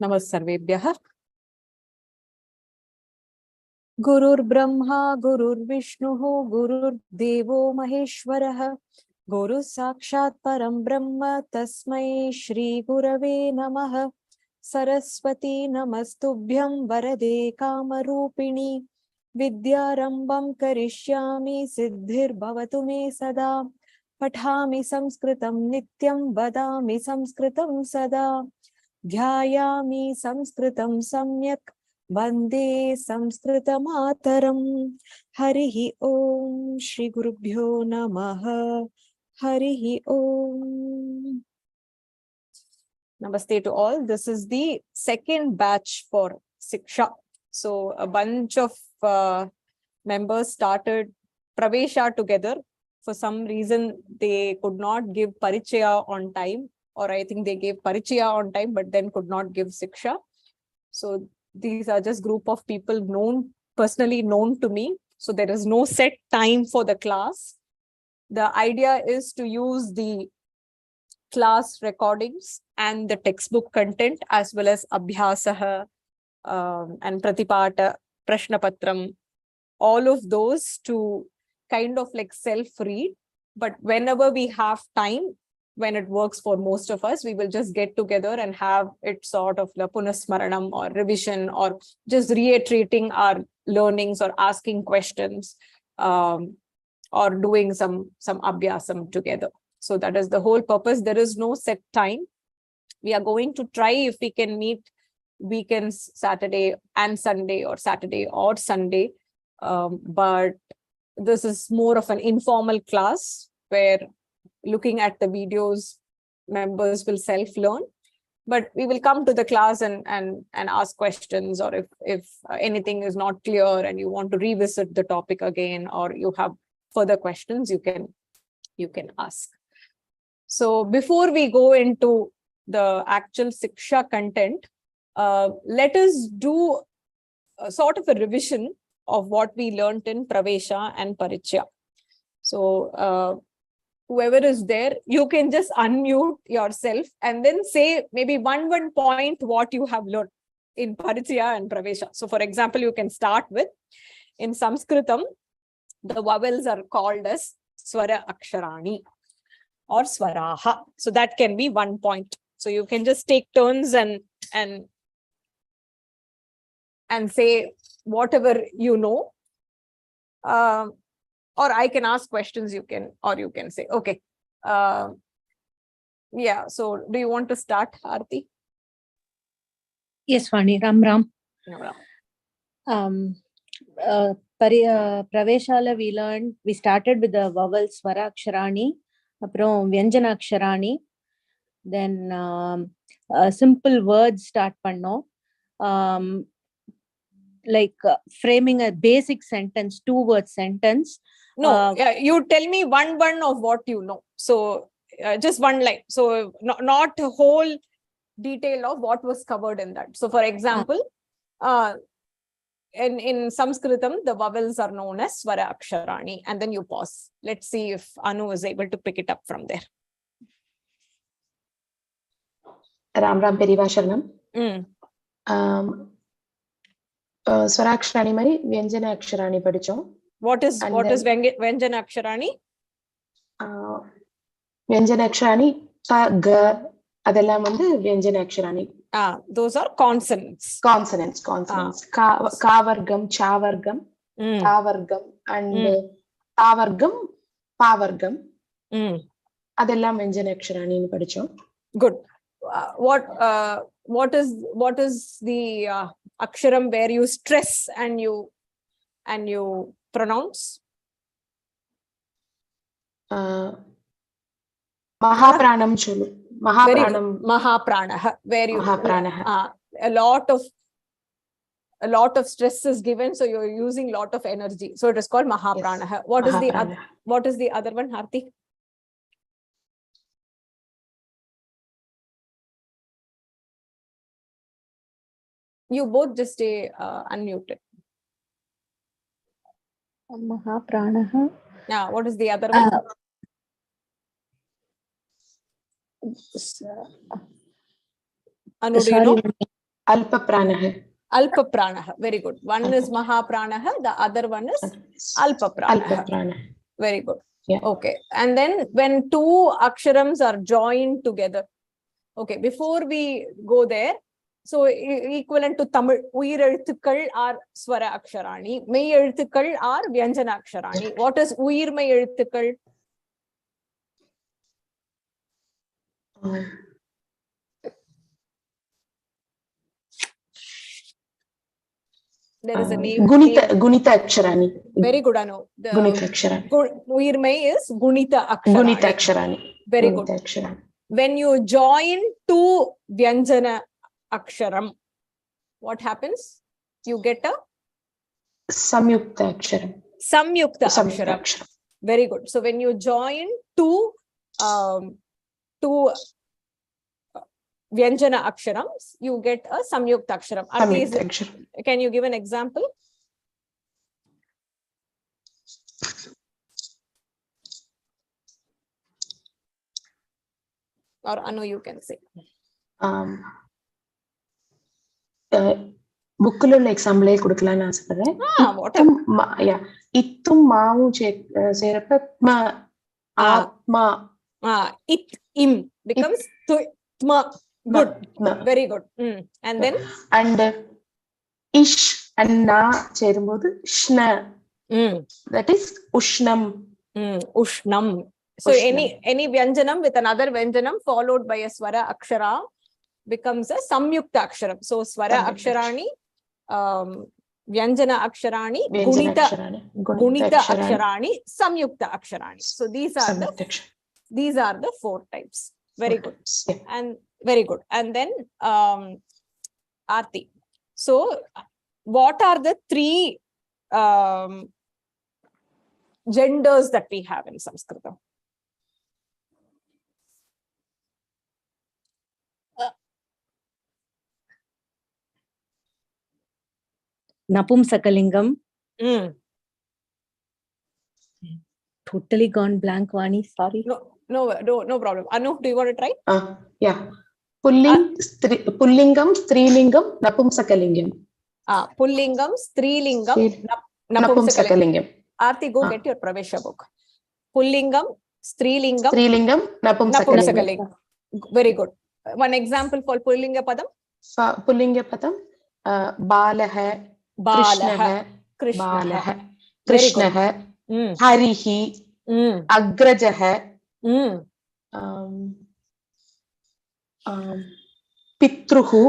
Namassarvebhyah. Gurur Brahma, Gurur Vishnu, Gurur Devo Maheshwarah, Guru Sakshat Param Brahma, Tasmai Shri Gurave Namah. Saraswati Namastubhyam Varade Kamarupini, Vidyarambam Karishyami Siddhir Bhavatu Me Sada, Pathami Samskritam Nityam Vadami Samskritam Sada, Dhyayami Samskritam Samyak Vande Samskrita Mataram. Harihi Om Shri Gurubhyo Namaha. Harihi Om. Namaste to all. This is the second batch for Shiksha. So a bunch of members started Pravesha together. For some reason, they could not give Parichaya on time, or I think they gave Parichaya on time, but then could not give Shiksha. So these are just group of people personally known to me. So there is no set time for the class. The idea is to use the class recordings and the textbook content as well as Abhyasah and Pratipata, Prashnapatram, all of those to kind of like self-read. But whenever we have time, when it works for most of us, we will just get together and have it sort of la punasmaranam or revision or just reiterating our learnings or asking questions or doing some abhyasam together. So that is the whole purpose. There is no set time. We are going to try if we can meet weekends, Saturday and Sunday, or Saturday or Sunday. But this is more of an informal class where looking at the videos, members will self-learn. But we will come to the class and ask questions, or if anything is not clear and you want to revisit the topic again, or you have further questions, you can ask. So before we go into the actual Shiksha content, let us do a sort of a revision of what we learned in Pravesha and Parichaya. So whoever is there, you can just unmute yourself and then say maybe one point what you have learned in Parichaya and Pravesha. So for example, you can start with, in Sanskritam, the vowels are called as Swara Aksharani or Swaraha. So that can be 1 point. So you can just take turns and say whatever you know. Or I can ask questions, you can say, okay. Yeah, so do you want to start, Aarti? Yes, Vani, Ram Ram. Praveshala we started with the vowels Swara Aksharani, aprom Vyanjana Aksharani, then simple words start panno, like framing a basic sentence, 2-word sentence. No, you tell me one of what you know. So just one line. So not a whole detail of what was covered in that. So for example, in Sanskritam, the vowels are known as Swara Aksharani, and then you pause. Let's see if Anu is able to pick it up from there. Ram Ram Periva Sharanam. Swara Aksharani mari Vyanjana Aksharani padichom. What is Vyanjana Aksharani? Vyanjana Aksharani ga adellam vandu Vyanjana Aksharani. Those are consonants. Consonants. Ka vargam, cha vargam, ta vargam, and ta vargam, pa vargam. Adellam Vyanjana Aksharani padichom. Good. What is the aksharam where you stress and you pronounce? Mahapranam cholu. Mahapranah, where you a lot of stress is given, so you're using a lot of energy. So it is called Mahapranah. Yes. What is the other one, Harti? You both just stay unmuted. Mahapranah. Yeah, what is the other one? Anu, do you know? Alpa Pranaha. Alpa Pranaha. Very good. One is Mahapranaha, the other one is Alpa Pranaha. Alpa Pranaha. Very good. Yeah. Okay. And then when two aksharams are joined together. Okay, before we go there, so equivalent to Tamil, Uyir Ezhuthukal are Swara Aksharani, Mei Ezhuthukal are Vyanjana Aksharani. What is Uyir Mei Ezhuthukal? There is a name. Gunita Aksharani. Very good, Anu. Gunita Aksharani. Uyir Mei is Gunita Aksharani. Gunita Aksharani. Very good. Aksharani. When you join two Vyanjana Aksharam, what happens? You get a Samyukta Aksharam. Samyukta Aksharam. Very good. So when you join two Vyanjana Aksharams, you get a Samyukta Aksharam. Can you give an example? Or Anu, you can say. Bookல உள்ள எக்ஸாம்பிளே கொடுக்கலாம்னு ஆசைப்படுறேன். இத்தும் மாவும் சேர்ப்ப ஆத்மா. It im becomes tma. Good. Very good. And then? And ish and na சேரும்போது shna. That is ushnam. Ushnam. So any Vyanjanam with another Vyanjanam followed by a Swara Akshara becomes a Samyukta Aksharam. So Swara Aksharani, Vyanjana Aksharani, Gunita Aksharani, Samyukta Aksharani. So these are the four types. Very good. And very good. And then Aarti. So what are the three genders that we have in Sanskrit? Napumsakalingam. Totally gone blank, Vani. Sorry. No problem. Anu, do you want to try? Yeah. Pullingam, Strilingam, Napumsakalingam. Pullingam, Strilingam, Napumsakalingam. Aarti, go get your Pravesha book. Pullingam, Strilingam, Napumsakalingam. Very good. One example for Pullinga Padam? Pullinga Padam, Balaha, Krishnaha, Harihi, Agrajaha, Pitruhu.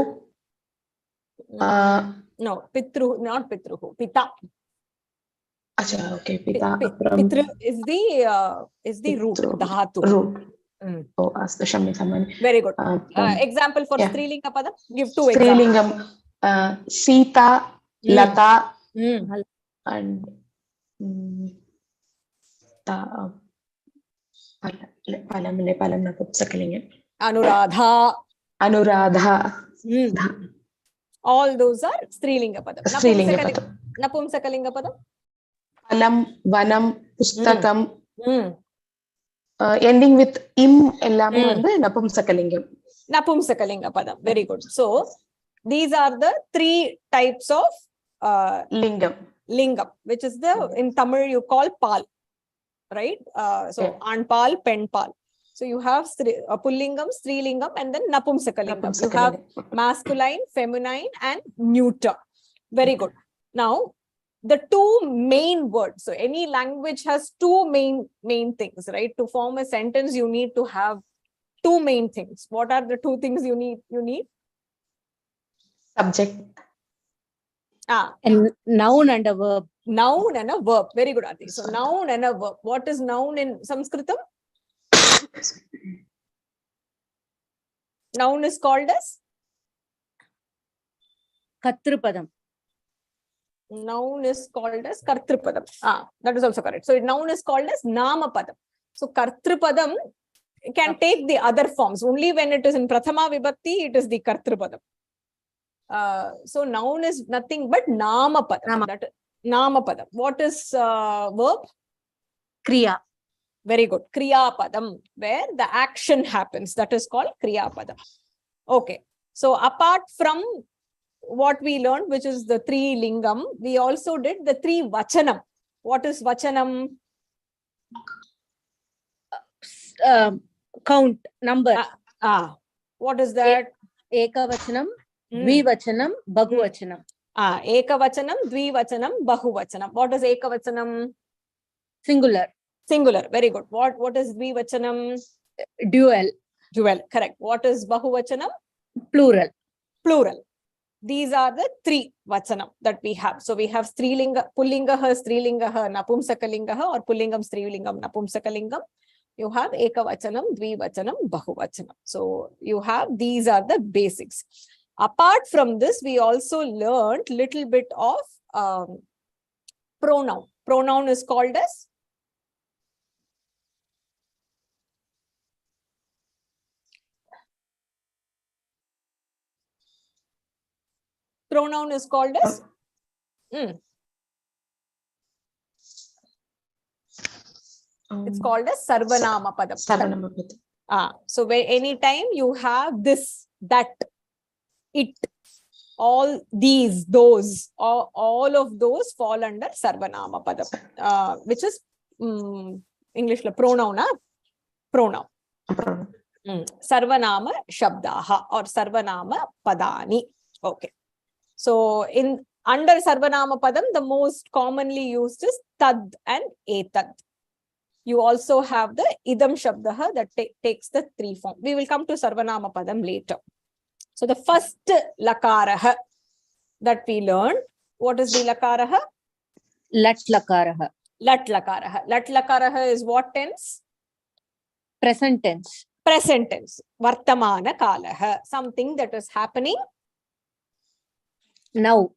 No, Pitru, not Pitruhu, Pita. Acha, okay, Pita. Pitru is the root, Dhatu. Root. Oh, Astashamni. Very good. Example for Strilinga Padam? Give two examples. Strilingam, Sita, Lata, and Palam Napumsakalingam. Anuradha. All those are Strilinga Padam. Napumsakalinga Padam? Palam, Vanam, Pustakam. Ending with im ellame vandu Napumsakalingam. Napumsakalinga Padam. Very good. So these are the three types of Lingam, which is in Tamil you call Pal, right? So Anpal, Penpal. So you have Pullingam, Strilingam, and then Napumsakalingam. You have masculine, feminine, and neuter. Very good. Now, the two main words. So any language has two main things, right? To form a sentence, you need to have two main things. What are the two things you need? Subject. And noun and a verb. Noun and a verb. Very good, Ati. So noun and a verb. What is noun in Sanskritam? Noun is called as? Kartrupadam. Noun is called as Kartrupadam. That is also correct. So noun is called as Namapadam. So Kartrupadam can take the other forms. Only when it is in Prathama Vibhakti, it is the Kartrupadam. So noun is nothing but Namapadam. Namapadam. What is verb? Kriya. Very good. Kriya Padam, where the action happens. That is called Kriya Padam. Okay. So apart from what we learned, which is the 3 lingam, we also did the 3 vachanam. What is vachanam? Count, number. What is that? Ekavachanam, dvivachanam, bahuvachanam. Ekavachanam, dvivachanam, bahuvachanam. What is ekavachanam? Singular. Singular. Very good. What is dvivachanam? Dual. Dual. Correct. What is bahuvachanam? Plural. Plural. These are the 3 vachanam that we have. So we have strilinga, pullingaha, strilingaha, napumsakalingaha, or pullingam, strilingam, napumsakalingam. You have ekavachanam, dvivachanam, bahuvachanam. So you have, these are the basics. Apart from this, we also learned little bit of pronoun. Pronoun is called as it's called as sarvanama padam. Sarvanama padam. So anytime you have this, that, it, all these, those, all of those fall under sarvanama padam, which is English pronoun. Pronoun. Sarvanama shabdaha or sarvanama padani. Okay. So under sarvanama padam, the most commonly used is tad and etad. You also have the idam shabdaha that takes the 3 form. We will come to sarvanama padam later. So the first lakaraha that we learned, what is the lakaraha? Lat lakaraha. Lat lakaraha. Lat lakaraha is what tense? Present tense. Present tense. Vartamana kalaha. Something that is happening now.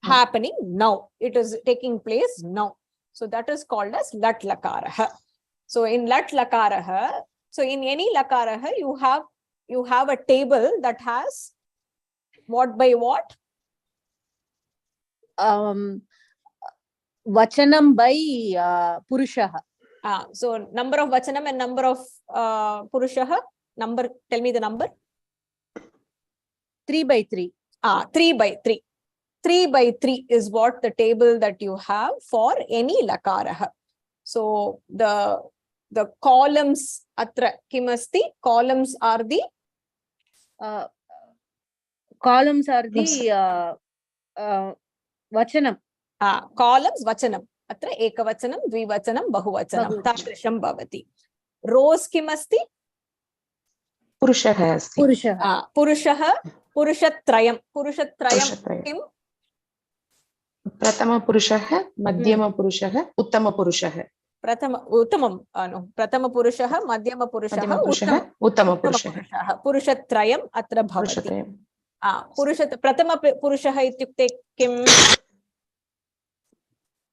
Happening now. It is taking place now. So that is called as lat lakaraha. So in lat lakaraha, so in any lakaraha, you have a table that has what by what? Vachanam by purushaha. So number of vachanam and number of purushaha. Number, tell me the number. 3 by 3. 3 by 3. 3 by 3 is what the table that you have for any lakaraha. So the columns atra kimasti, columns are the vachanam. Columns vachanam. Atra ekavachanam, dvivachanam, bahuvachanam. Tadrisham bhavati. Rows kimasti? Purushaha asti. Purushaha, purushatrayam. Purushatrayam kim? Pratama purushaha, madhyama purushaha, uttama purushaha. Pratama purushaha, madhyama purushaha, uttama purushaha. Purushatrayam atra bhavati. Pratama purushaha ityukte kim?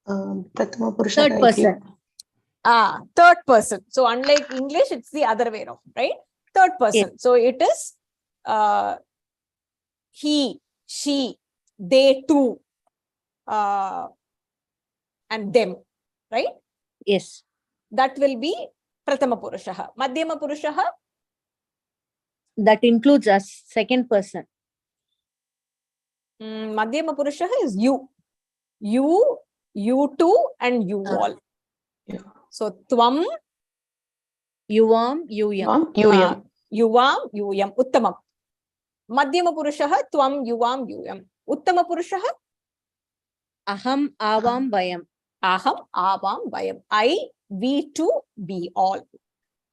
Pratama purushaha. Third person. Third person. So unlike English, it's the other way around, right? Third person. Yes. So it is he, she, they too, and them, right? Yes. That will be Pratama Purushaha. Madhyama Purushaha? That includes us, second person. Madhyama Purushaha is you. You two, and you all. Yeah. So Tvam, Yuvam, Yuyam. Yuyam. Yuvam, Yuyam. Uttamam. Madhyama Purushaha, Tvam, Yuvam, Yuyam. Uttama Purushaha? Aham, Avam, Vayam. Aham, Avam, Vayam. I, we two, we all.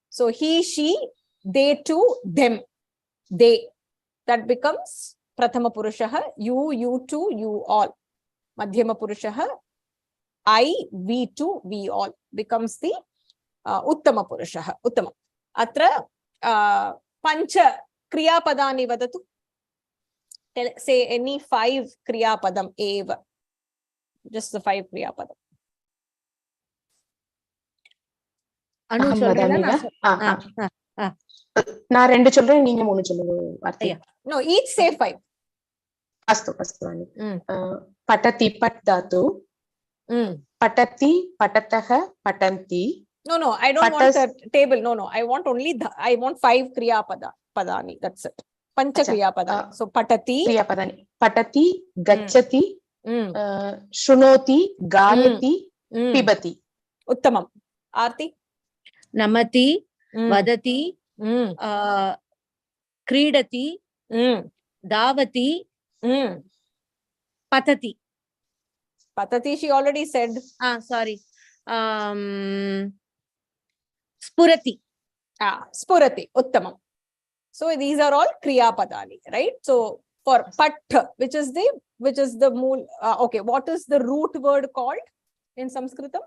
So he, she, they two, them. They. That becomes Prathama Purushaha. You two, you all. Madhyama Purushaha. I, we two, we all. Becomes the Uttama Purushaha. Uttama. Atra Pancha Kriya Padani Vadatu. Say any 5 Kriya Padam eva. Just the 5 Kriya Padam. Anu நான் 2 சொல்றேன், நீங்க 3 சொல்லுங்க வார்த்தை. No, each say 5. அஸ்து Vani. பட்டதி but Tattva. Patati, patataha, patanti. No, I don't want the table. No, I want only I want 5 Kriya Padani. That's it. Pancha Kriyapadani. So Patati. Kriyapadani. Patati, Gachati, Mm. Shrunoti, Gayati, Mm. Pibati. Uttamam. Aarti. Namati, Mm. Vadati, Mm. Kridati, Mm. Davati, Mm. Patati. Patati, she already said. Sorry. Spurati. Spurati. Uttamam. So these are all Kriya Padani, right? So for Pat, which is the mool. Okay, what is the root word called in Sanskritam?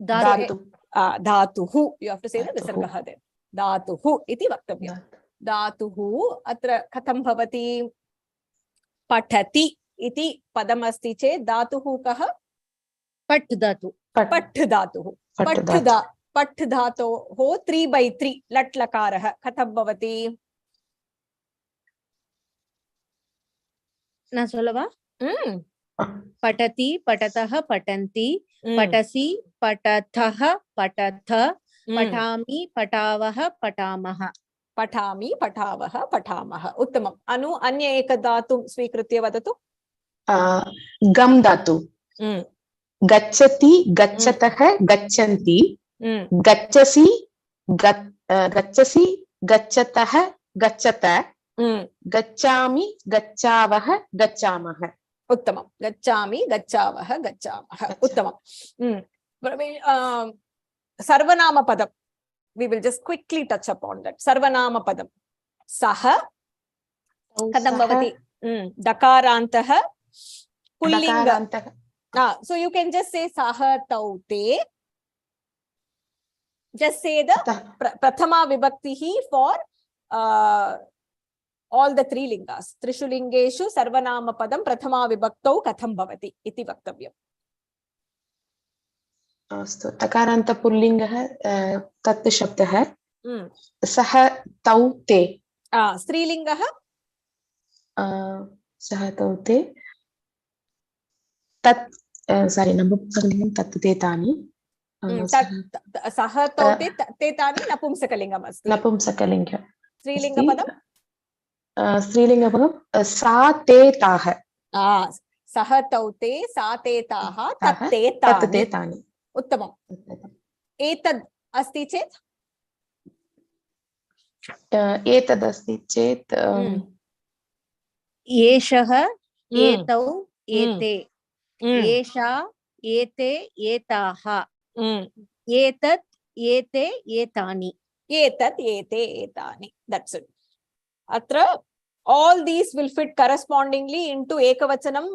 Dhatu. Dhatuhu. You have to say the Dhatuhu. Visargaha there. Dhatuhu iti vaktavyam. Dhatuhu atra katham bhavati patati iti padam asti che dhatuhu kaha? Pat dhatu. Pat dhatuhu. Pat dhatoho 3/3 lat lakarah katham bhavati. Na sollava? Patati, patataha, patanti, patasi, patathaha, patatha, patami, patavaha, patamaha. Patami, patavaha, patamaha. Uttamam. Anu, anya eka dhatu svikritya vadatu. Gam dhatu. Gachati, gachataha, gachanti. Gachasi, gachataha, gachata. Gachami, gachavaha, gachamaha. Uttamam. Gachami, gachavaha, gachamaha. Uttamam. Sarvanama padam. We will just quickly touch upon that. Sarvanama padam. Saha. Kadam bhavati. Dakarantaha. Pullinga. So you can just say Saha Taute. Just say the Prathama Vibhaktihi for all the three lingas. Trishu lingeshu Sarvanama padam Prathama Vibhaktau Katham bhavati iti vaktavyam. अस्तु तकारान्त पुल्लिङ्गः तत् शब्दः सः तौ ते स्त्रीलिङ्गः सः तौ ते तत् सारी नपुंसकलिङ्गं तत् ते तानि सः तौ ते तानि नपुंसकलिङ्गम् अस्ति नपुंसकलिङ्ग स्त्रीलिङ्गपदं स्त्रीलिङ्गपदं सा ते ताः सः तौ ते सा ते ताः तत् ते तानि उत्तमम् एतद् अस्ति चेत् एतदस्ति चेत् एषः एतौ एते एषा एते एताः एतत् एते एतानि एतत् एते एतानि that's it atra all these will fit correspondingly into ekavachanam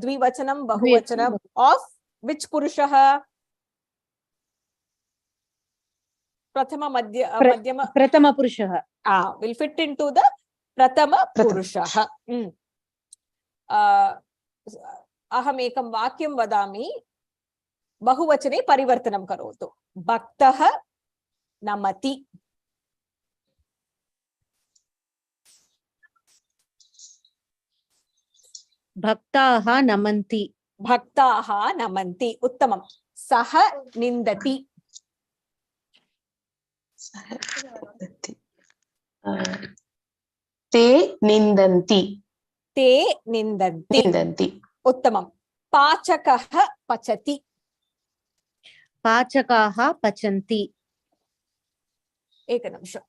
dvivachanam bahuvachanam of which purushah prathama purushah will fit into the prathama purushah aham ekam vakyam vadami bahuvachane parivartanam karotu bhaktah namati bhaktaha namanti uttamam sah nindati te nindanti uttamam pachakah pachati pachakaha pachanti ekanimisha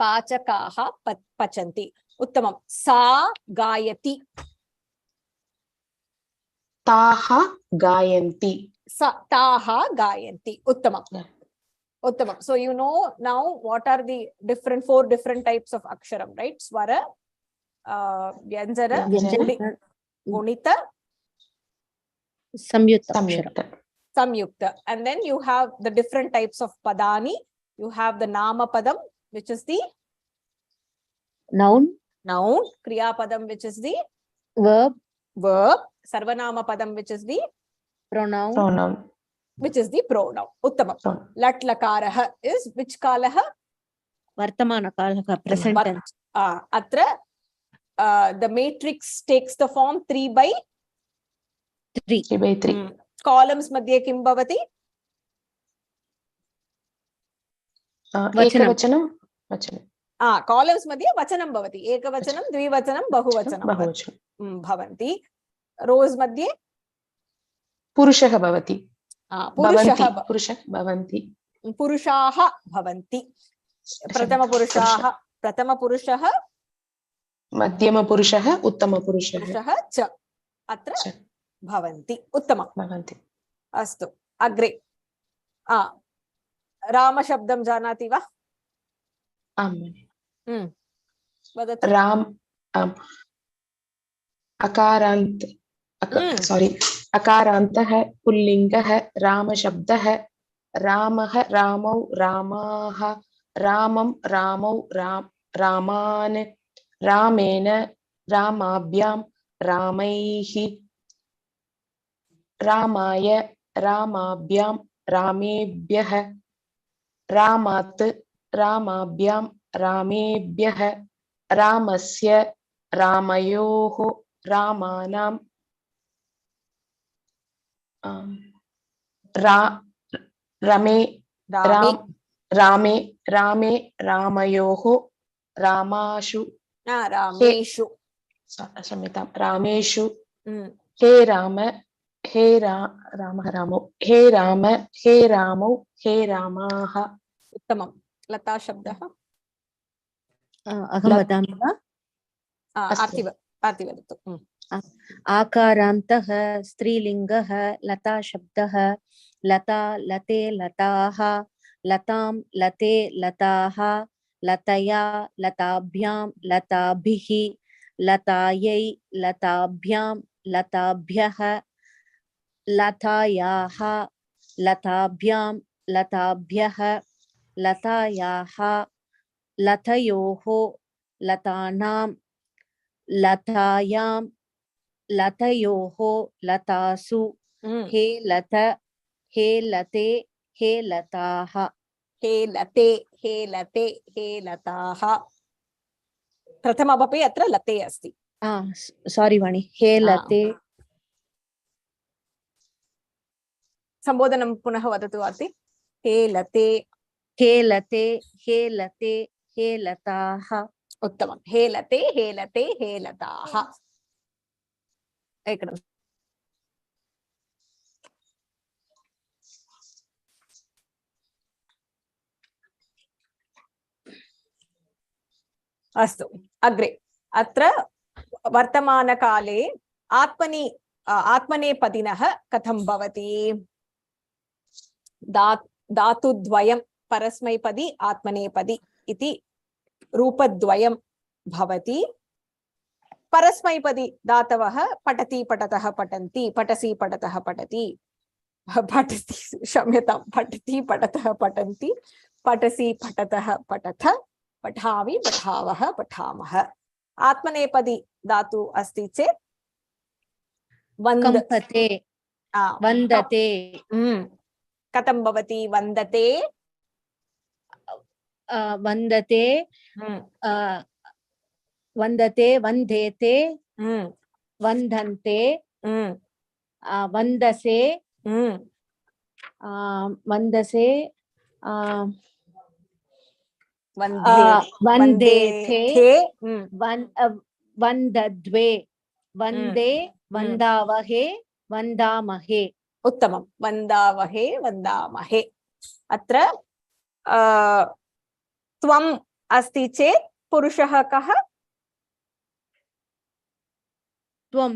pachakaha pachanti uttamam sa gayati taha gayanti uttamam uttamam so you know now what are the four different types of aksharam right swara vyanjana gunita samyukta and then you have the different types of padani you have the nama padam which is the noun kriya padam which is the verb sarvanama padam which is the pronoun which is the pronoun uttamam lat lakarah is which kalah vartamana kalah present tense atra the matrix takes the form 3/3 columns मध्ये किं भवति? एकवचनं वचनं columns मध्ये वचनं भवति, एकवचनं द्विवचनं बहुवचनं बहुवचनं भवन्ति. rows मध्ये पुरुषः भवति, पुरुषः पुरुषाः भवन्ति, प्रथमपुरुषाः, प्रथमपुरुषः, मध्यमपुरुषः, उत्तमपुरुषः च अत्र भवन्ति. उत्तमं भवन्ति. अस्तु, अग्रे रामशब्दं जानाति वा? आम् वदतु. राम अकारान्त अकारान्तः पुल्लिङ्गः रामशब्दः, रामः रामौ रामाः, रामं रामौ रामान्, रामेण रामाभ्यां रामैः, रामाय रामाभ्यां रामेभ्यः, रामात् रामाभ्यां रामेभ्यः, रामस्य रामयोः रामानां, रामे रामयोः रामाशु, क्षम्यतां, रामेषु, हे राम हे रामौ, हे राम हे रामौ हे रामाः. उत्तमं. लता शब्दः अहं वदामि वा? आर्ति वदतु. आकारान्तः स्त्रीलिङ्गः लता शब्दः, लता लते लताः, लतां लते लताः, लतया लताभ्यां लताभिः, लतायै लताभ्यां लताभ्यः, लतायाः लताभ्यां लताभ्यः, लतायाः लतयोः लतानां, लतायां लतयोः लतासु, हे लत हे लते हे लताः. हे लते हे लते हे लताः. प्रथममपि अत्र लते अस्ति. सारी वाणी, हे लते. संबोधनं पुनः वदतु आर्ति. हे लते हे लते हे लते हे लताः. उत्तमं. हे लते हे लते हे लताः. एकनिमिषम्. अस्तु, अग्रे. अत्र वर्तमानकाले आत्मनेपदिनः कथं भवति? धातुद्वयं परस्मैपदी आत्मनेपदी इति रूपद्वयं भवति. परस्मैपदी धातवः पठति पठतः पठन्ति, पठसि पठतः पठति, पठति क्षम्यतां, पठति पठतः पठन्ति, पठसि पठतः पठथ, पठामि पठावः पठामः. आत्मनेपदी धातु अस्ति चेत् कंपते वन्दते. कथं भवति? वन्दते वन्दते वन्दते वन्देते वन्दन्ते वन्दसे वन्दसे वन्देथे वन्दद्वे वन्दे वन्दावहे वन्दामहे. उत्तमं. वन्दावहे वन्दामहे. अत्र त्वम् अस्ति चेत् पुरुषः कः? त्वं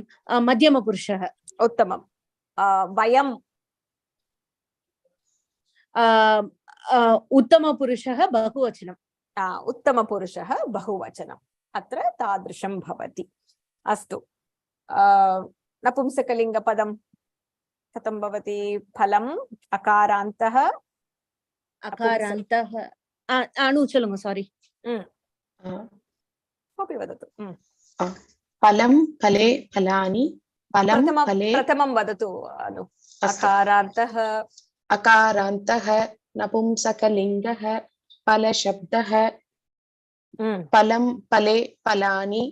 मध्यमपुरुषः. उत्तमं. वयं उत्तमपुरुषः बहुवचनम्. उत्तमपुरुषः बहुवचनम्. अत्र तादृशं भवति. अस्तु, नपुंसकलिङ्गपदं कथं भवति? फलम् अकारान्तः अकारान्तः चलुंगा सारी कोऽपि वदतु. फलं फले फलानि, फलं फले. प्रथमं वदतु अनु. अकारान्तः अकारान्तः नपुंसकलिङ्गः फलशब्दः, फलं फले फलानि,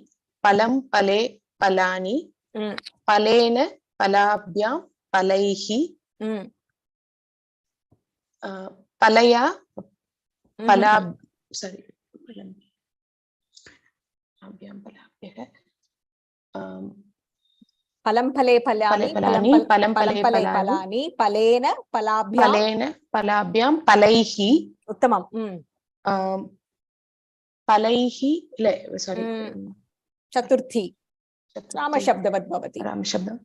फलं फले फलानि, फलेन फलाभ्यां palaihi ம் palaya pala sorry abhyam palabhyah பலம் பலே பலானி பலம் பலே பலானி பலேன பலாபியாம் பலைஹி உத்தமம் பலைஹி இல்ல சாரி சதுர்த்தி ராமசப்தவத் பவதி ராமசப்தம்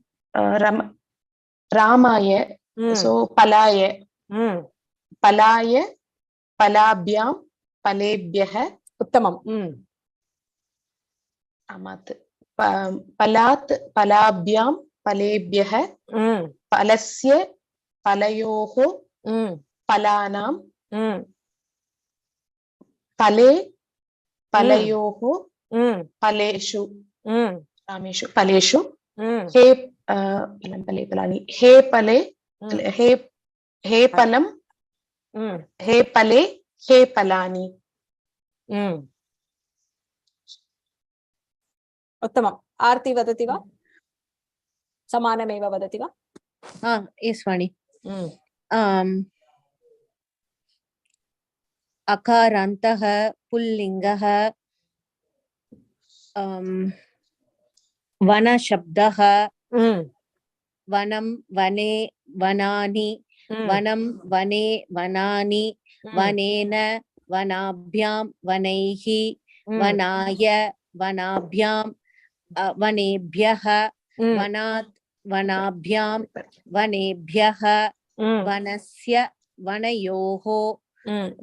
ராமாய so பலாய பலாபியாம் பலேபியः உத்தமம் அமாத் பலாத் பலாபியாம் பலேபியः பலஸ்ய பலயோः பலானாம் பலே பலயோः பலேஷு ராமேஷு பலேஷு ஹே பலம் பலே பலானி ஹே பலே ஹே பலம் ஹே பலே ஹே பலானி उत्तमम् आरती वदति वा समानमेव वदति वा yes Vani अकारन्तः पुल्लिङ्गः वनशब्दः वनं वने वनानि वनं वने वनानि वनेन वनाभ्यां वनैः वनाय वनाभ्यां वनेभ्यः वनात् वनाभ्यां वनेभ्यः वनस्य वनयोः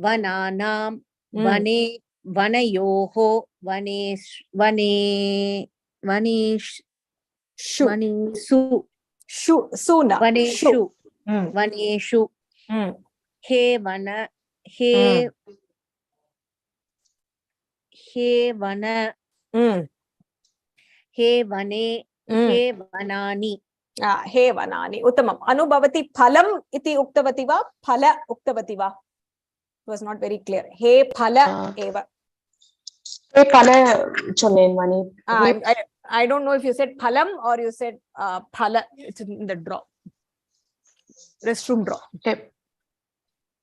वनानां वने वनयोः वनेषु वनेषु हे वन हे वन हे वने हे वनानि हे वनानि उत्तमम् अनुभवति फलम् इति उक्तवती वा फल उक्तवती वा it was not very clear हे फल एव हे फल சொன்னேன் மணி I don't know if you said phalam or you said phala. It's in the draw restroom draw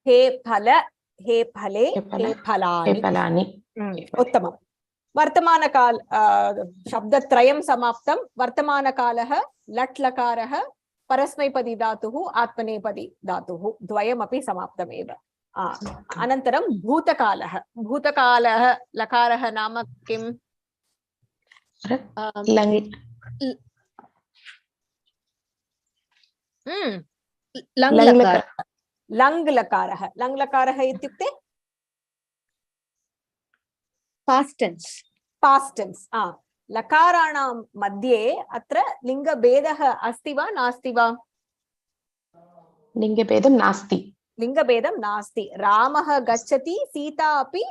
हे फल हे फले हे फलानि उत्तमम् वर्तमानकाल शब्दत्रयं समाप्तं वर्तमानकालः लट् लकारः परस्मैपदी धातुः आत्मनेपदी धातुः द्वयमपि समाप्तमेव अनन्तरं भूतकालः लकारः नाम किम् लङ् लकारः इत्युक्ते past tense लकाराणां मध्ये अत्र लिङ्गभेदः अस्ति वा नास्ति वा लिङ्गभेदं नास्ति रामः गच्छति सीता अपि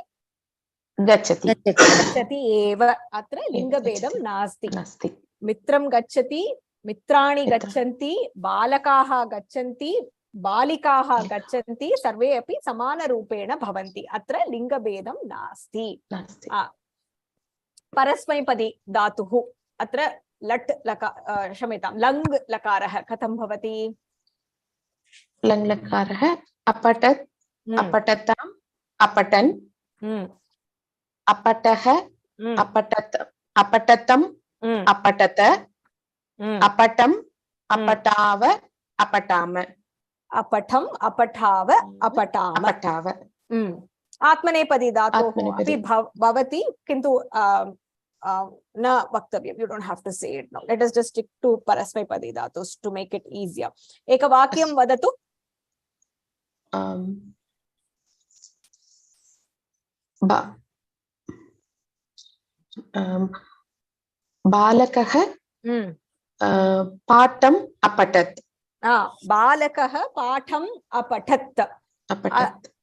गच्छति एव अत्र लिङ्गभेदं नास्ति मित्रं गच्छति मित्राणि गच्छन्ति बालकाः गच्छन्ति बालिकाः गच्छन्ति सर्वे अपि समानरूपेण भवन्ति अत्र लिङ्गभेदं नास्ति परस्मैपदी धातुः अत्र लट् क्षम्यतां लङ् लकारः कथं भवति लङ् लकारः अपठत् अपठताम् अपठन् अपठः अपठत् अपठतम् अपठत अपठम् अपठाव अपठाम अपठम् अपठाव अपठाम आत्मनेपदी धातुः अपि भवति किन्तु न वक्तव्यं you don't have to say it now let us just stick to parasmaipadi dhatus to make it easier एकवाक्यं वदतु बालकः पाठम् अपठत् बालकः पाठम् अपठत्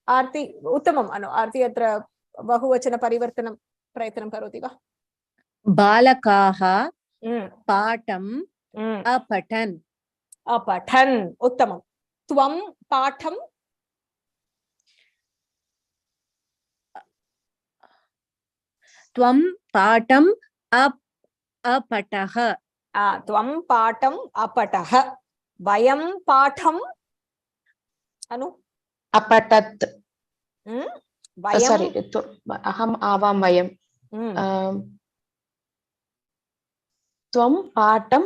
आरती उत्तमम् अनु आरती अत्र बहुवचन परिवर्तनं प्रयत्नं करोति वा बालकाः पाठम् अपठन् उत्तमं त्वं पाठं त्वं पाठम् अपठः त्वं पाठम् अपठः Vayam patham. Anu? Apatat. Vayam. Sorry. Aham avam vayam. Tvam patam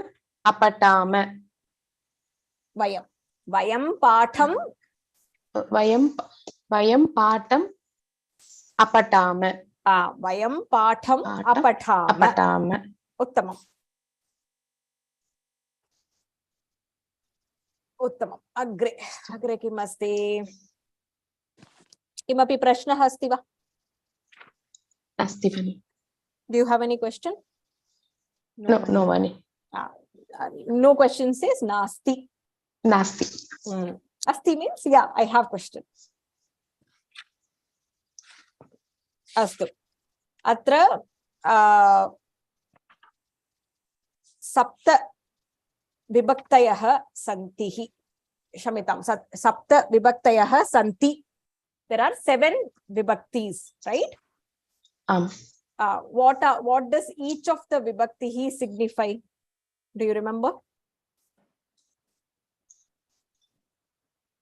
apatama. Vayam. Vayam patham. Vayam patam apatama. Vayam patham apatama. Uttamam. Uttamam. Agre kimasti. Kimapi prashnah asti va? Asti Vani. Do you have any question? No, Vani. No question says nasti. Nasti. Asti means, yeah, I have question. Astu. Atra sapta vibhaktayah santihi. Shamitam. Sapta vibhaktayah santi. There are 7 vibhaktis, right? What does each of the vibhaktihi signify? Do you remember?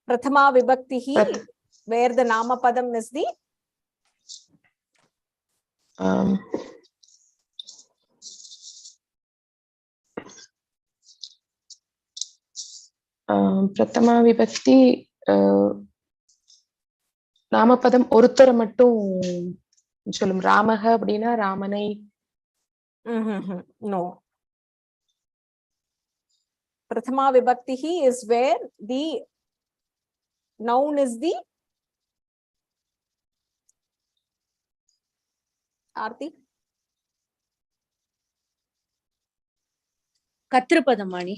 Prathama vibhaktihi, where the nama padam is the Prathama vibhakti நாமபதம் ஒருத்தரை மட்டும் சொல்லும். ராமக அப்படின்னா ராமனை. No. Prathama vibhaktihi is where the noun is the Aarti. Katrapadamani.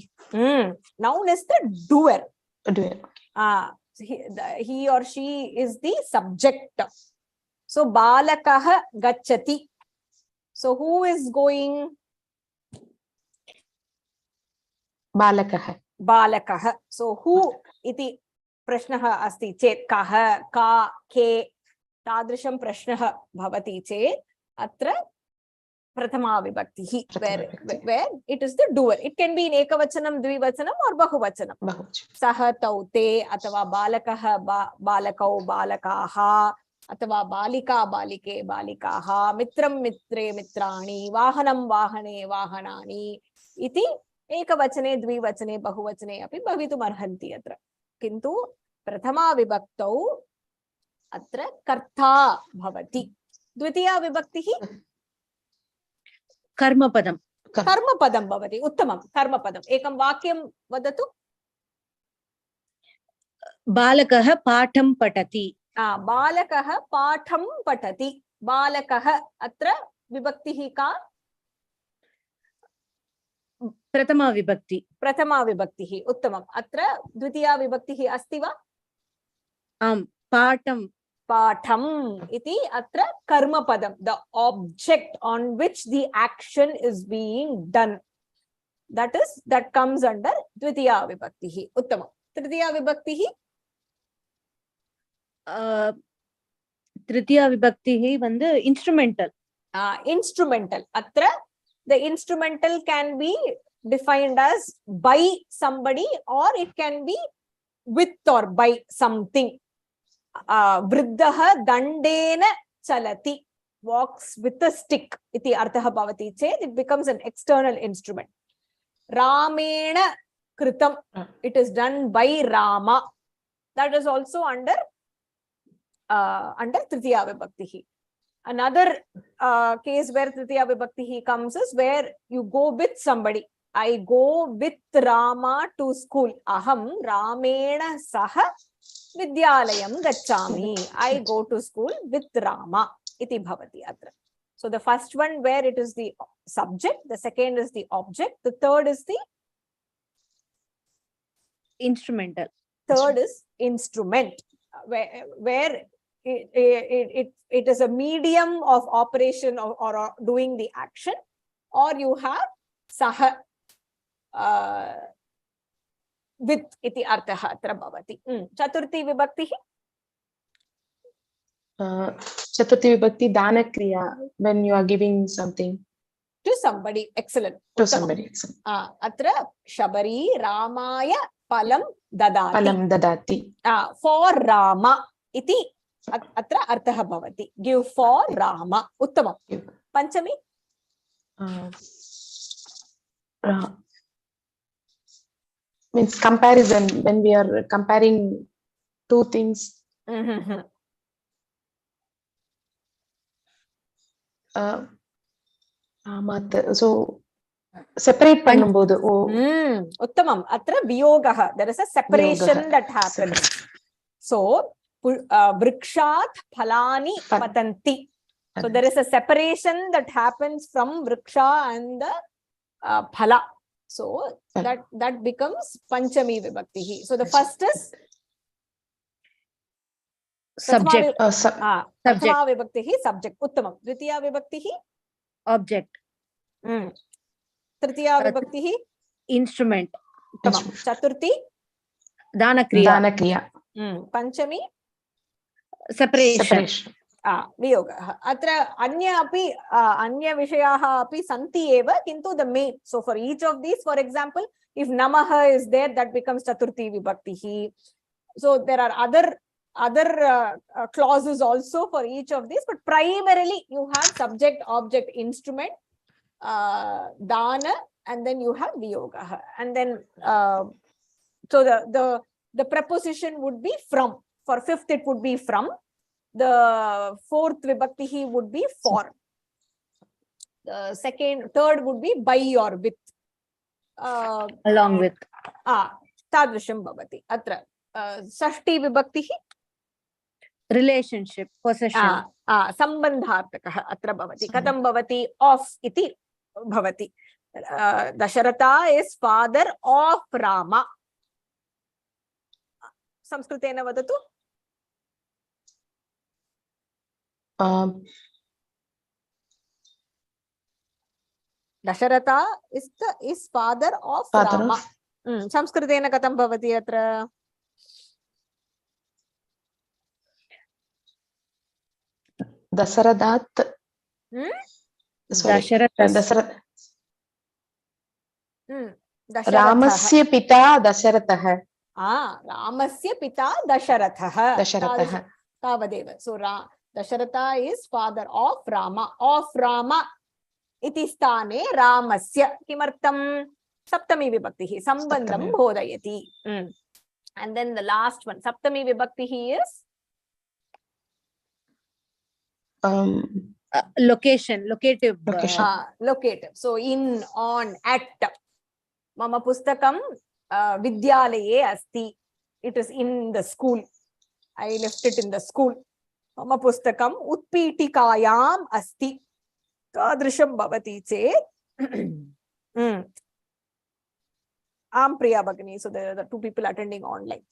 Noun is the doer. Doer. He or she is the subject. So balakah gachati. So who is going? Balakah. So who iti prashnah asti chet kah ka ke tadrisham prashnah bhavati chet atra prathama vibhaktihi, where it is the doer. It can be in ekavachanam, dvivachanam or bahuvachanam. Saha taute atava balakah balakau balakaha atava balika balike balikaha mitram mitre mitrani vahanam vahane vahanani iti ekavachane dvivachane bahuvachane api bhavitum arhanti atra. Kintu prathama vibhaktau atra karta bhavati. Dvitiya vibhaktihi Karmapadam. Karmapadam bhavati. Uttamam. Karmapadam. Ekam vakyam vadatu. Balakah patham patati. Balakah patham patati. Balakah atra vibhaktihi ka? Prathama vibhakti. Prathama vibhaktihi. Uttamam. Atra dvitiya vibhaktihi asti va? Patham. Patham iti atra karma padam, the object on which the action is being done. That comes under dvitiya vibhaktihi. Uttamam. Tritiya vibhaktihi? Tritiya vibhaktihi vandu instrumental. Instrumental. Atra the instrumental can be defined as by somebody or it can be with or by something. Vriddaha dandena chalati, walks with a stick. Iti arthaha bhavati chet, it becomes an external instrument. Ramena kritam, it is done by Rama. That is also under Tritiya vibhaktihi. Another case where Tritiya vibhaktihi comes is where you go with somebody. I go with Rama to school. Aham Ramena saha Vidyalayam gachami. I go to school with Rama. Iti bhavati atra. So the first one where it is the subject, the second is the object, the third is the Instrumental. Third is instrument, where it is a medium of operation or doing the action, or you have saha with iti arthaha atra bhavati. Chaturthi vibhakti. Chaturthi vibhakti dana kriya, when you are giving something. to somebody. Excellent. To somebody. Excellent. Atra Shabari Ramaya Palam Dadati. Palam dadati. For Rama iti atra artha bhavati. Give for Rama. Uttamam. Panchami? Means comparison, when we are comparing two things. So separate பண்ணும்போது. Uttamam. Atra viyogah. There is a separation that happens. So vrikshat phalani patanti. So there is a separation that happens from vriksha and the phala. So that becomes panchami vibhakti. So the first is subject. Prathama vibhakti, subject. Uttamam. Dvitiya vibhakti, object. Tritiya vibhakti, instrument. Uttamam. Chaturthi, dana kriya. Panchami, separation. Viyogah. Atra anya vishayaha api santi eva, kintu the main. So for each of these, for example, if namaha is there, that becomes chaturthi vibhakti. So there are other clauses also for each of these, but primarily you have subject, object, instrument, dana, and then you have viyogah. And then so the preposition would be from. For fifth, it would be from. The fourth vibhakti would be for. The third would be by or with. Along with. Tadrisham bhavati. Atra. Sashti vibhakti. Relationship, possession. Sambandhartakah atra bhavati. Katham bhavati? Of iti bhavati. Dasharatha is father of Rama. Samskritena vadatu? Dasharatha is father of Rama. Samskritena katham bhavati atra? Dasaradat. Dasarath. Ramasya pita Dasharatha. Ramasya pita Dasharatha. Tavadeva. So Dasharatha is father of Rama. Of Rama iti sthane Ramasya. Kimartam? Saptami vibhakti. Sambandham bodhayati. And then the last one, Saptami vibhakti is? Location, locative. Locative. So in, on, at. Mama pustakam vidyalaye asti. It is in the school. I left it in the school. Mama pustakam utpitikayam asti. Tadrisham bhavati chet. Am Priya Bhagini. So there are the two people attending online.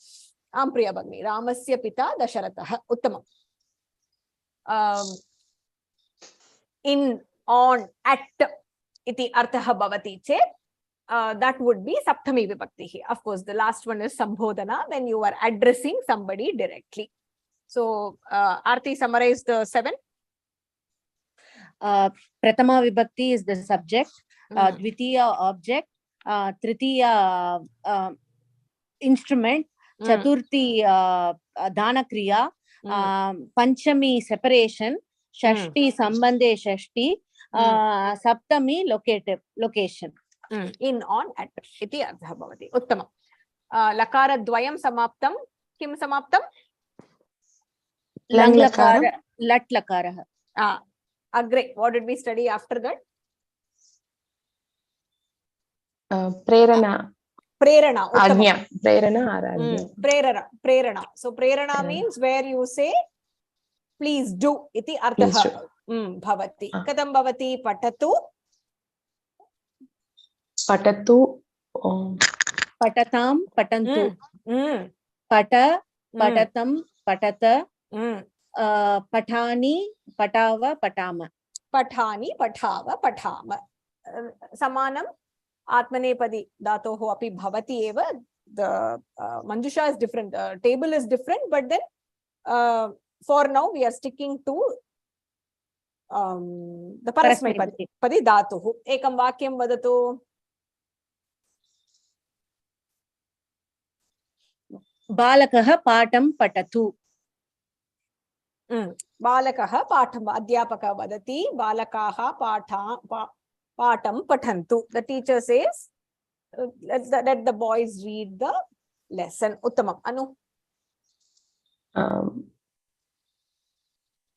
Am Priya Bhagini. Ramasya pita Dasharatha. Uttamam. In, on, at iti artha bhavati chet. That would be Saptami vibhakti. Of course, the last one is Sambodhana, when you are addressing somebody directly. So, Aarti, summarize the 7. Prathama vibhakti is the subject. Dvitiya object. Tritiya instrument. Chaturthi dana kriya. Panchami separation. Shashti sambandhe shashti. Saptami location. In, on, at iti artha bhavati. Uttamam. Lakara dvayam samaptam. Kim samaptam? Lang lakara, lat lakara. Agre. What did we study after that? Prerana. Prerana. Agnya. Prerana or agnya. Prerana. So prerana means where you say, please do. Iti artha bhavati. Katham bhavati? Patatu. Patatu. Patatam, patantu. Pata, patatam, patata. Patani, patava, patama. Patani, patava, patama. Samanam. Atmanepadi dhatoho api bhavati eva. The Manjusha is different. The table is different, but then for now we are sticking to the parasmaipadi padi dhatuh. Ekam vakyam vadatu. Balakah patam patatu. Balakah patam, adhyapaka vadati, balakaha patam pathantu. The teacher says, let the boys read the lesson. Uttamam. Anu?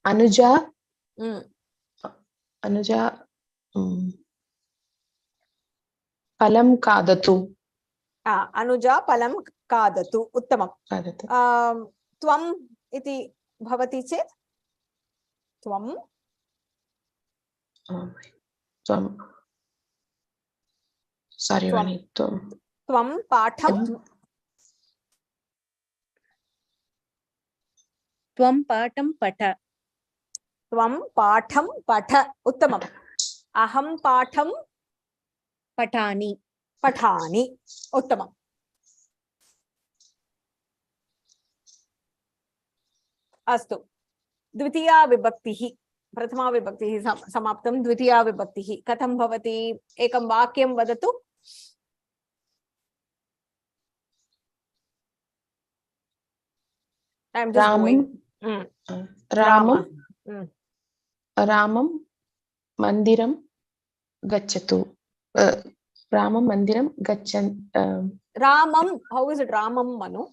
Anuja. Palam kadatu. Anuja palam kadatu. Uttamam. Tvam iti bhavati chet? Tvam. Tvam. Sorry, Vani. Tvam patham. Tvam patam pata. Tvam patham patha. Uttamam. Aham patham Patani. Pathani. Uttamam. Astu. Dvitiya vibhaktihi. Prathama vibhaktihi samaptam. Dvitiya vibhaktihi. Katham bhavati? Ekam vakyam vadatu. I'm just going. Ramam mandiram gacchatu. Ramam mandiram gachan. Ramam. How is it Ramam, Manu?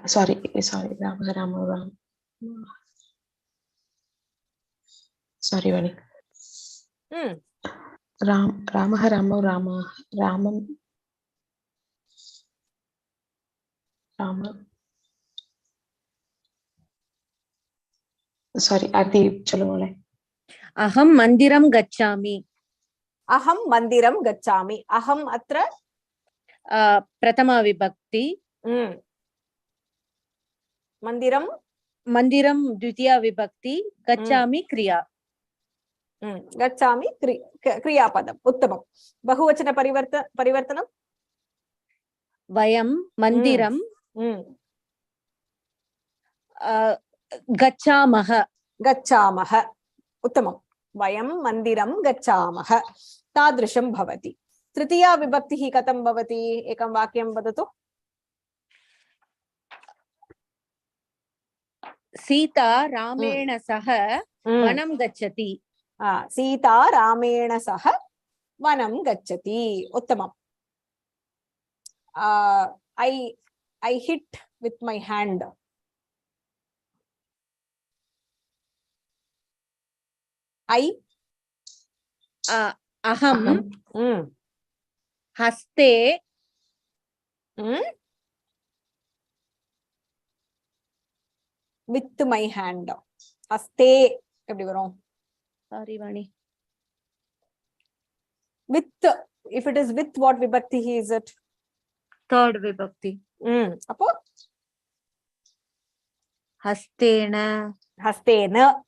Sorry. Ram. Sorry, Vani. Ramam. Sorry, Adi, chalungole. Aham mandiram gacchami. Aham mandiram gacchami. Aham atra? Prathama vibhakti. Mandiram? Mandiram dvitiya vibhakti. Gacchami kriya. Gacchami kriya padam. Uttamam. Bahuvachana parivartanam? Vayam mandiram gacchamaha. Gacchamaha. Uttamam. Vayam mandiram gacchamaha. Tadrisham bhavati. Tritiya vibhaktihi katam bhavati? Ekam vakyam vadatu. Sita ramena saha vanam gacchati. Sita ramena saha vanam gacchati. Uttamam. I hit with my hand. Aham haste with my hand. Haste. Eppadi varum? Sorry, Vani. With. If it is with, what vibhakti is it? Third vibhakti. Appo? Hastena. Hastena.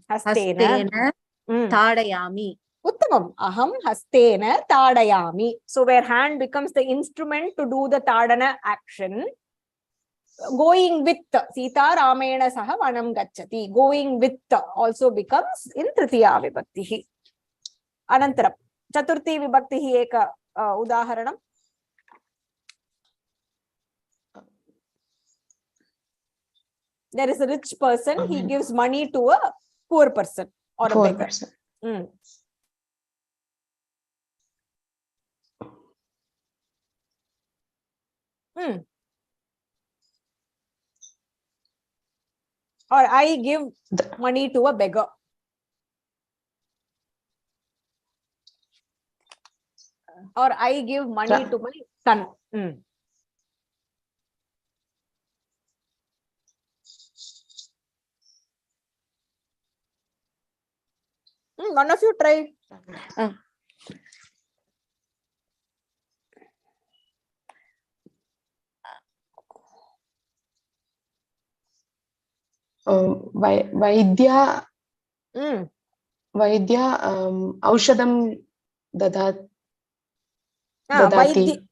Hastena tadayami. Uttamam. Aham hastena tadayami. So where hand becomes the instrument to do the tadana action, going with Sita ramena saha vanam gacchati. Going with also becomes in tritiya vibhaktihi. Anantaram. Chaturthi vibhaktihi eka udaharanam. There is a rich person, he gives money to a poor person or a beggar. Or I give money to a beggar. Or I give money to my son. One of you try. Vaidya aushadam dadati.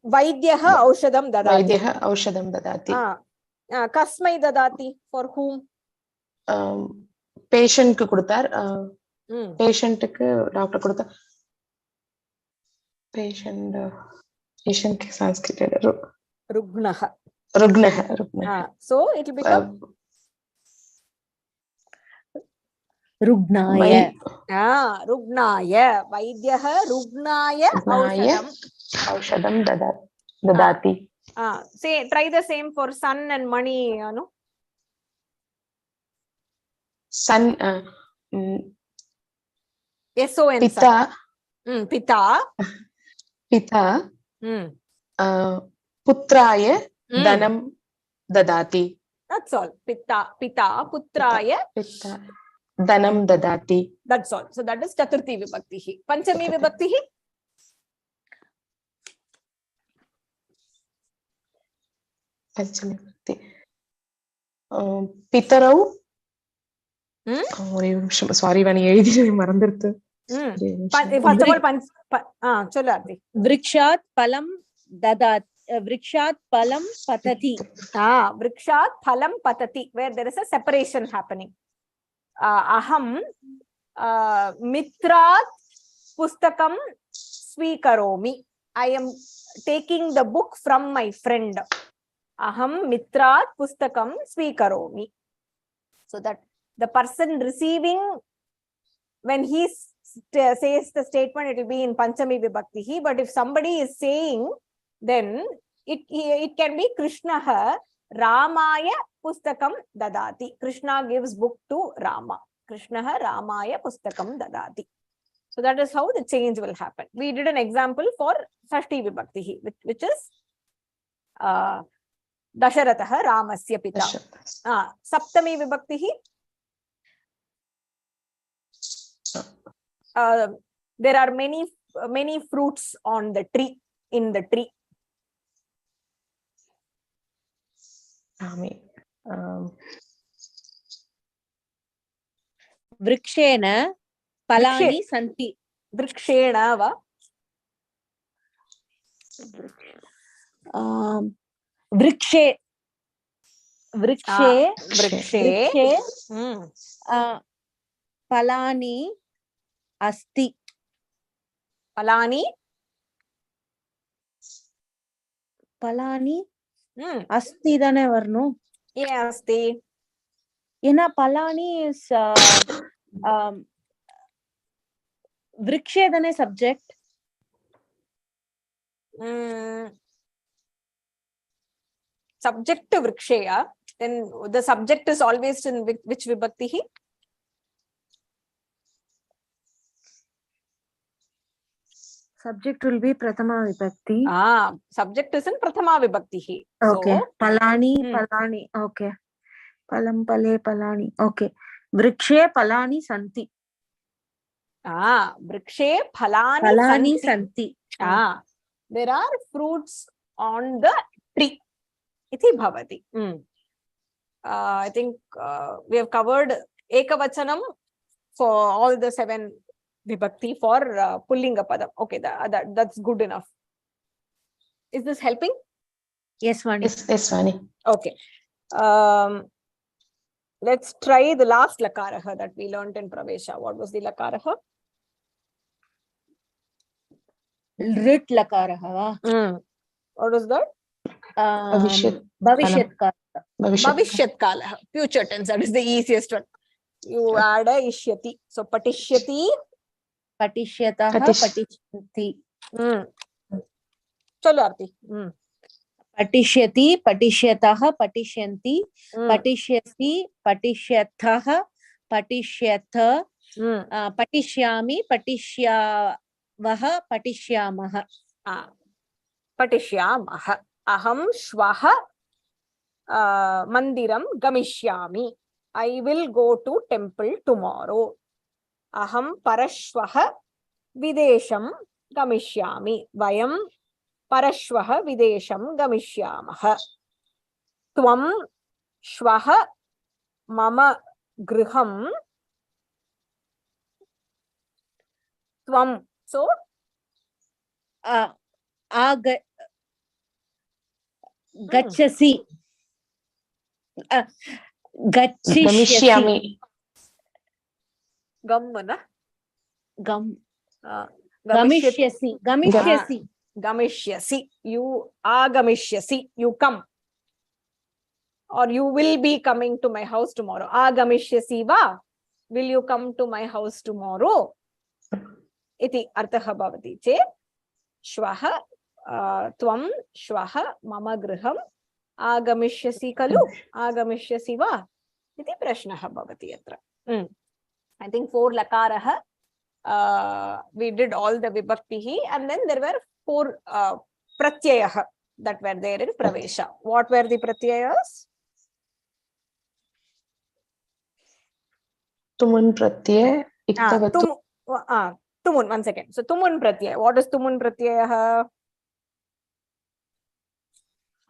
Vaidyaha aushadam dadati. Vaidyaha aushadam dadati. Kasmai dadati. For whom? Patient ku kudutar. பேஷண்ட்டுக்கு doctor கொடுத்த patient Sanskrit Rugnah. ருக்னஹ So it will become Rugnaya. Rugnaya. Vaidyah Rugnaya Aushadam. ஔஷதம் ததாதி. Say, try the same for sun and money, no? Son S-O-N. பிதா Pita. பிதா புத்ராய தனம் ததாதி. That's all. Pita Putraya. பிதா தனம் ததாதி. That's all. So that is Chaturthi Vibhakti. Panchami Vibhakti. பஞ்சமி விபக்தி பிதரௌ. ஒரே நிமிஷம், சாரி வாணி, எழுதி மறந்துருது. First of all, சொல்லு Aarthi. Vrikshat palam dadat. Vrikshat palam patati. Vrikshat phalam patati, where there is a separation happening. Aham mitrat pustakam swikaromi. I am taking the book from my friend. Aham mitrat pustakam swikaromi. So that the person receiving, when he says the statement, it will be in Panchami Vibhakti. But if somebody is saying, then it can be Krishnaha Ramaya Pustakam Dadati. Krishna gives book to Rama. Krishnaha Ramaya Pustakam Dadati. So that is how the change will happen. We did an example for Shashti Vibhakti, which is Dasharatha Ramasya Pita. Saptami Vibhakti. There are many fruits on the tree, in the tree. Vrikshena palani santi. Vrikshena va? Vrikshe. Palani asti. Palani asti தானே வரணும். asti. ஏன்னா palani is vrikshe தானே subject. Subject to vriksheya, then the subject is always in which vibhakti? Subject will be prathama vibhakti. Subject is in prathama vibhakti. Okay. So, palani. Okay. Palam pale palani. Okay. Vrikshe palani santi. Vrikshe phalani santi. There are fruits on the tree. Iti bhavati. I think we have covered ekavachanam for all the 7 vibhakti for pullinga padam. Okay, that's good enough. Is this helping? Yes, Vani. Yes, Vani. Okay. Let's try the last lakaraha that we learned in Pravesha. What was the lakaraha? Rit lakaraha. What was that? Bhavishyat kala. Future tense. That is the easiest one. You add a ishyati. So patishyati. Patishyatah patishyanti. Chalo Aarti. Patishyati patishyatah patishyanti. Patishyasi patishyatah patishyatha. Patishyami patishyavaha patishyamaha. Patishyamaha. Aham shvaha mandiram gamishyami. I will go to temple tomorrow. Aham parashvaha videsham gamishyami. Vayam parashvaha videsham gamishyamaha. Tvam shvaha mama griham. Tvam. So, gachasi. Gachishyami. Gammana. Gam. Gamishyati. Gamishyasi. Gamishyasi. You agamishyasi. You come. Or you will be coming to my house tomorrow. Agamishyasi va. Will you come to my house tomorrow? Iti artha bhavati che. Shvaha tvam shvaha mama griham agamishyasi kalu. Agamishyasi va. Iti prashnaha bhavati yatra. I think 4 lakaraha. We did all the vibhaktihi, and then there were 4 pratyayaha that were there in pravesha. What were the pratyayas? Tumun pratyaya, iktavatu. Tumun, 1 second. So tumun pratyaya. What is tumun pratyaya?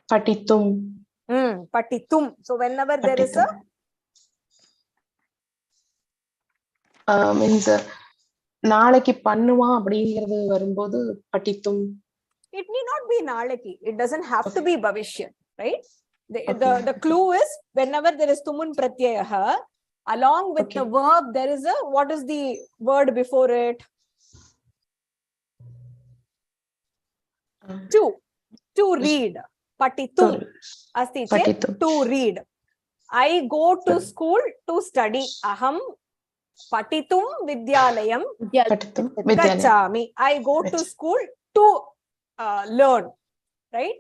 Patitum. Patitum. So whenever there is a means நாளைக்கு பண்ணுவான் அப்படிங்கிறது வரும்போது படித்தும். It need not be nalaki. It doesn't have to be bhavishya, right? The clue is whenever there is tumun pratyayaha, along with the verb, there is a, what is the word before it? To read. Patitum. Asti che, to read. I go to school to study. Aham patitum vidyalayam gachami. I go to school to learn, right?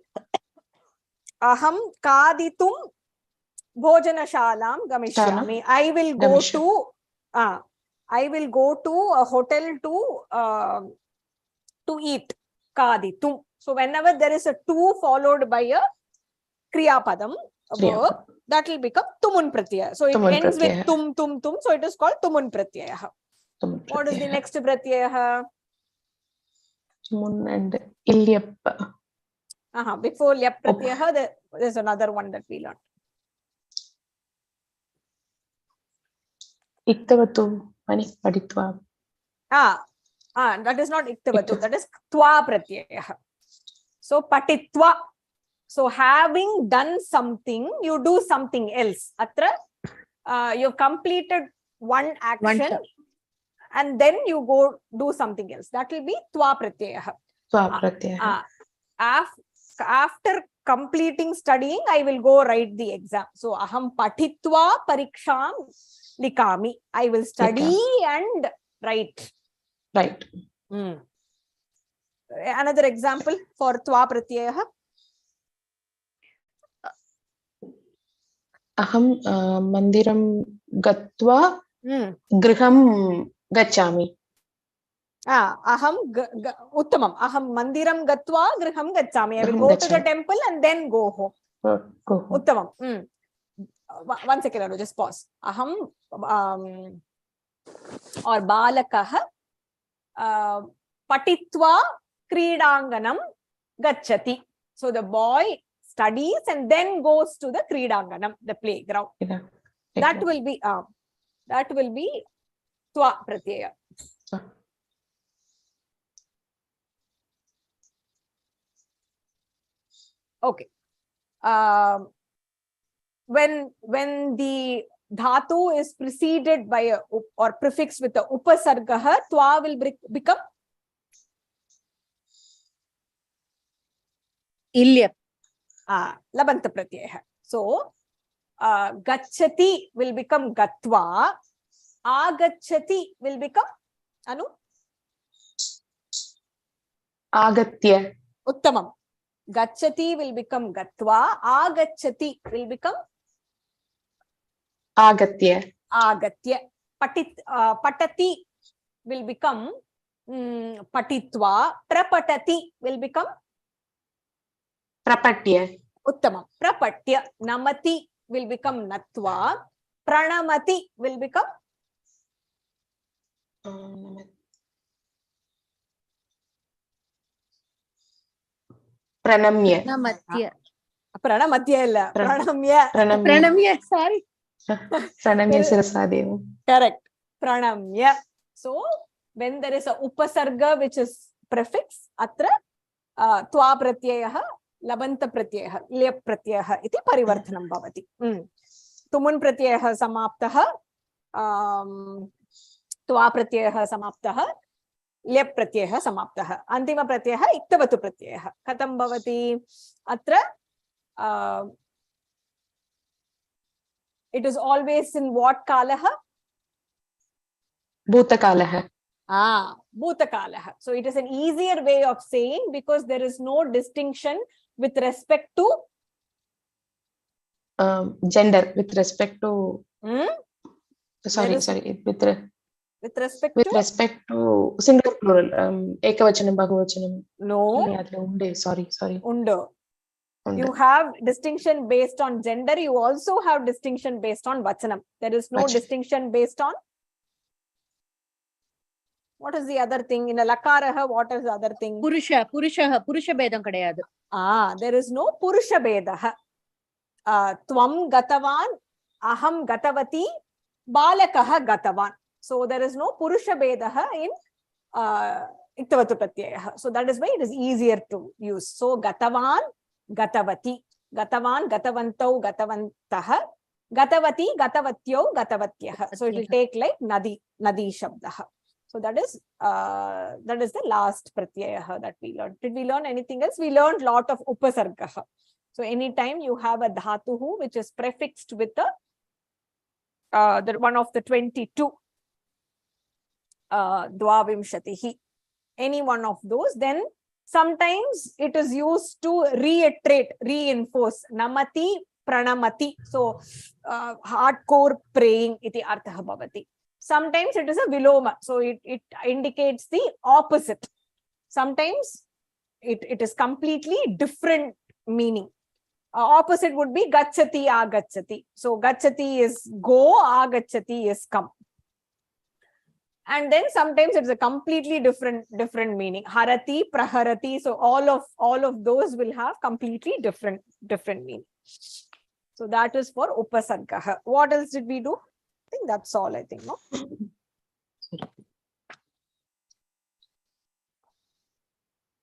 Aham kaditum bhojanashalam gamishyami. I will go to a hotel to eat. Kaditum. So whenever there is a to followed by a kriya padam, a verb, that will become tumun pratyaya. So it ends with tum. So it is called tumun pratyaya. What is the next pratyaya? Tumun and ilyap. Before lyap pratyaya, there's another one that we learned. Iktavatu, mani paditva. That is not iktavatu. That is twa pratyaya. So patitva. So having done something, you do something else. Atra, you completed one action and then you go do something else. That will be twa pratyaya. Twa pratyaya. After completing studying, I will go write the exam. So aham patitva pariksham likami. I will study and write. Right. Another example for twa pratyaya. Aham mandiram gatva griham gachami. Aham uttamam. Aham mandiram gatva griham gachami. I will go to the temple and then go home. Uttamam. 1 second, Anu, just pause. Aham or balakaha patitva kridanganam gachati. So the boy studies and then goes to the kridanganam, the playground. That will be twa pratyaya. Okay. When the dhatu is preceded by a or prefix with a upasargaha, twa will become ilyap. Labanta pratyaya. So gachati will become gatva. Agachati will become Anu? Agatya. Uttamam. Gachati will become gatva. Agachati will become Agatya. Patati will become patitva. Prapatati will become Prapatya. Uttamam. Prapatya. Namati will become natva. Pranamati will become Pranamya. Pranamatya. Pranamya. Sorry. Pranamya Sirasadev. Correct. Pranamya. So when there is a upasarga which is prefix, atra twa pratyaya labanta pratyaya lyap pratyaya iti parivartanam bhavati. Tumun pratyaya samaptaha. त्वा प्रत्ययः समाप्तः, leap प्रत्ययः समाप्तः, अन्तिम प्रत्ययः इक्तवतु प्रत्ययः। कथं भवति अत्र? It is always in what kalah? Bhutakalah. Bhutakalah. So it is an easier way of saying because there is no distinction with respect to gender, with respect to sorry, with respect to singular plural, ekavachanam, bahuvachanam. No. Sorry. Undo. You have distinction based on gender. You also have distinction based on vachanam. There is no distinction based on. What is the other thing? In a lakaraha, what is the other thing? Purusha bedam kadayadu. There is no purusha bedaha. Tvam gatavan, aham gatavati, balakaha gatavan. So there is no purusha bedaha in iktavatu pratyaya. So that is why it is easier to use. So gatavan, gatavati, gatavan, gatavantau, gatavantaha, gatavati, gatavatyo, gatavatyah. So it will take like nadi shabdaha. So that is the last pratyaya that we learned. Did we learn anything else? We learned lot of upasargaha. So anytime you have a dhatuhu which is prefixed with the one of the 22 dvavimshatihi, any one of those, then sometimes it is used to reiterate, reinforce. Namati, pranamati. So hardcore praying iti artha bhavati. Sometimes it is a viloma. So it indicates the opposite. Sometimes it is completely different meaning. Opposite would be gachati, agachati. So gachati is go, agachati is come. And then sometimes it's a completely different meaning. Harati, praharati. So all of those will have completely different meaning. So that is for upasargaha. What else did we do? I think that's all, I think, no?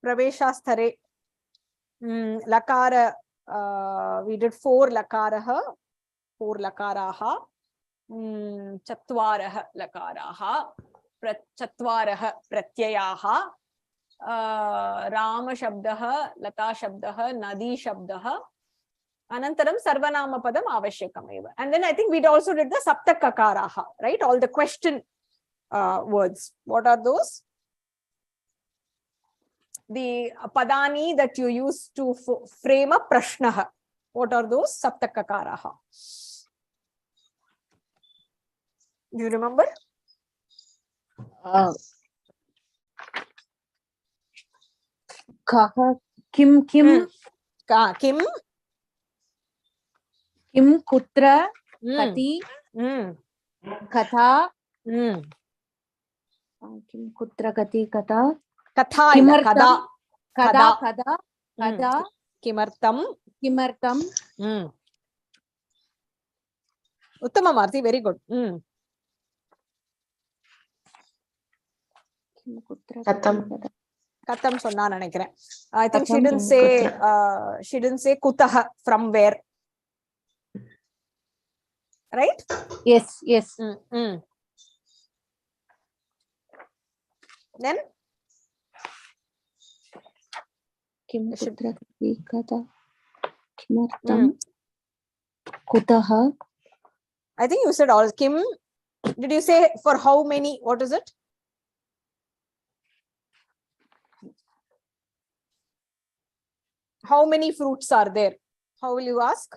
Praveshasthare. Lakara, we did 4 lakaraha, 4 lakaraha. Chatvaraha lakaraha, chatvaraha pratyayaha, Rama shabdaha, Lata shabdaha, Nadi shabdaha, Anantaram sarvanama padam avashyakam. And then I think we also did the saptakakaraha, right? All the question words. What are those? The padani that you use to frame a prashnaha. What are those? Saptakakaraha. Do you remember? Kim kutra kati katha kim kutra kati katha kada kimartam Uttama Marthi, very good. Katham sonna nenikiren. I think she didn't say kutaha, from where. Right? Yes. Then kim kutra kati katha kimartam kutaha. I think you said all. Kim, did you say for how many? What is it? How many fruits are there? How will you ask?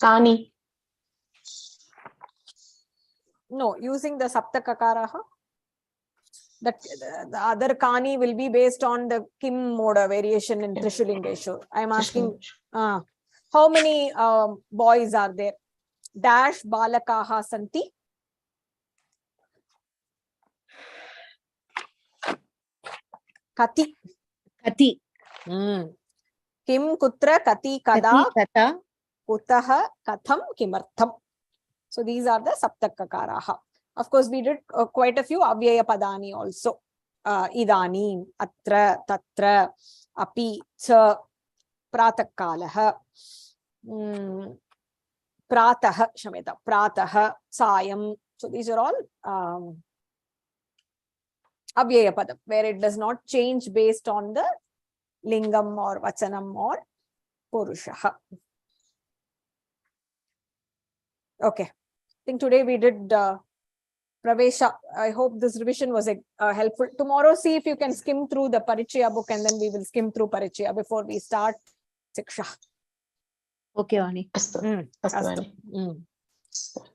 Kani. No, using the saptakakaraha. That the other kani will be based on the kim moda variation in Trishulingeshu. I am asking, how many boys are there? Dash balakaha santi. Kati. Kim kutra kati kada kutaha katham kimartham. So these are the saptakakaraha. Of course, we did quite a few avyaya padani also. Idanim, atra, tatra, api, cha, pratakalaha. pratah, shameta, pratah, sayam. So these are all avyaya padam, where it does not change based on the lingam or vachanam or purusha. Okay, I think today we did Pravesha. I hope this revision was helpful. Tomorrow, see if you can skim through the Parichaya book, and then we will skim through Parichaya before we start Shiksha. Okay, Vani. अस्तु अस्तु Astu. वाणी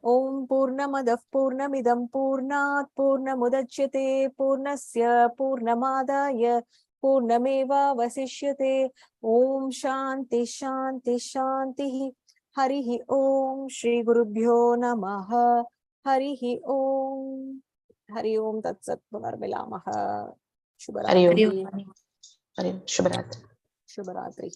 Om Purnamadah Purnamidam Purnat Purnamudachyate Purnasya Purnamadaya Purnameva Vasishyate. Om Shanti Shanti Shanti. Harihi Om Shri Gurubhyo Namaha. Harihi Om. Hari Om Tat Sat Punarmilamaha. Hari ओम Shubharatri. Hari ओम शुभरात्रि Shubharatri.